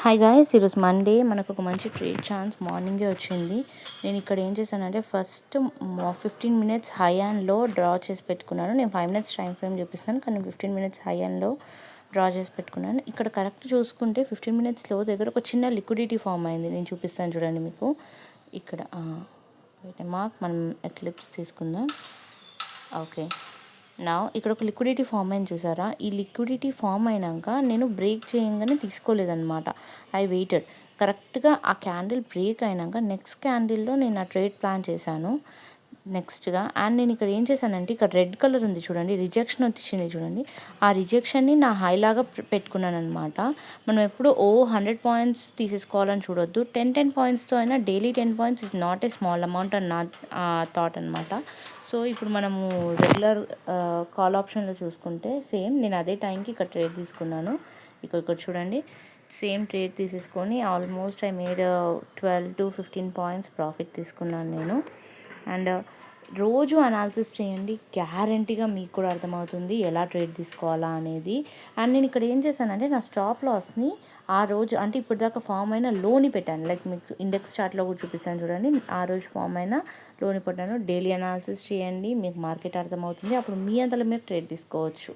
Hi guys, ఈరోజు Monday. మనకు ఒక మంచి ట్రేడ్ ఛాన్స్ మార్నింగే వచ్చింది. నేను ఇక్కడ ఏం చేశానంటే ఫస్ట్ 15 మినిట్స్ హై అండ్ లో డ్రా చేసి పెట్టుకున్నాను. నేను 5 మినిట్స్ టైం ఫ్రేమ్ చూపిస్తాను, కానీ 15 మినిట్స్ హై అండ్ లో డ్రా చేసి పెట్టుకున్నాను. ఇక్కడ కరెక్ట్ చూసుకుంటే 15 మినిట్స్ లో దగ్గర ఒక చిన్న లిక్విడిటీ ఫామ్ అయింది. నేను చూపిస్తాను చూడండి మీకు. ఇక్కడ మార్క్ మనం ఎక్లిప్స్ తీసుకుందాం. ఓకే, నా ఇక్కడ ఒక లిక్విడిటీ ఫామ్ అయింది చూసారా. ఈ లిక్విడిటీ ఫామ్ అయినాక నేను బ్రేక్ చేయంగానే తీసుకోలేదన్నమాట. I weighted. కరెక్ట్గా ఆ క్యాండిల్ బ్రేక్ అయినాక నెక్స్ట్ క్యాండిల్లో నేను ఆ ట్రేడ్ ప్లాన్ చేశాను నెక్స్ట్గా. అండ్ నేను ఇక్కడ ఏం చేశానంటే, ఇక్కడ రెడ్ కలర్ ఉంది చూడండి, రిజెక్షన్ వచ్చింది చూడండి. ఆ రిజెక్షన్ని నా హైలాగా పెట్టుకున్నాను అనమాట. మనం ఎప్పుడు 100 పాయింట్స్ తీసేసుకోవాలని చూడొద్దు. 10 పాయింట్స్తో అయినా daily 10 points is not a small amount అని నా థాట్ అనమాట. సో ఇప్పుడు మనము రెగ్యులర్ కాల్ ఆప్షన్లో చూసుకుంటే సేమ్ నేను అదే టైంకి ఇక్కడ ట్రేడ్ తీసుకున్నాను. ఇక్కడ చూడండి, సేమ్ ట్రేడ్ తీసేసుకొని almost I made 12 to 15 points profit తీసుకున్నాను నేను. అండ్ రోజు అనాలిసిస్ చేయండి, గ్యారంటీగా మీకు కూడా అర్థమవుతుంది ఎలా ట్రేడ్ తీసుకోవాలా అనేది. అండ్ నేను ఇక్కడ ఏం చేశానంటే, నా స్టాప్ లాస్ని ఆ రోజు అంటే ఇప్పటిదాకా ఫామ్ అయిన లోని పెట్టాను. లైక్ మీకు ఇండెక్స్ చార్ట్లో కూడా చూపిస్తాను చూడండి. ఆ రోజు ఫామ్ అయిన లోని పెట్టాను. డైలీ అనాలిసిస్ చేయండి, మీకు మార్కెట్ అర్థమవుతుంది. అప్పుడు మీ అంతలో మీరు ట్రేడ్ తీసుకోవచ్చు.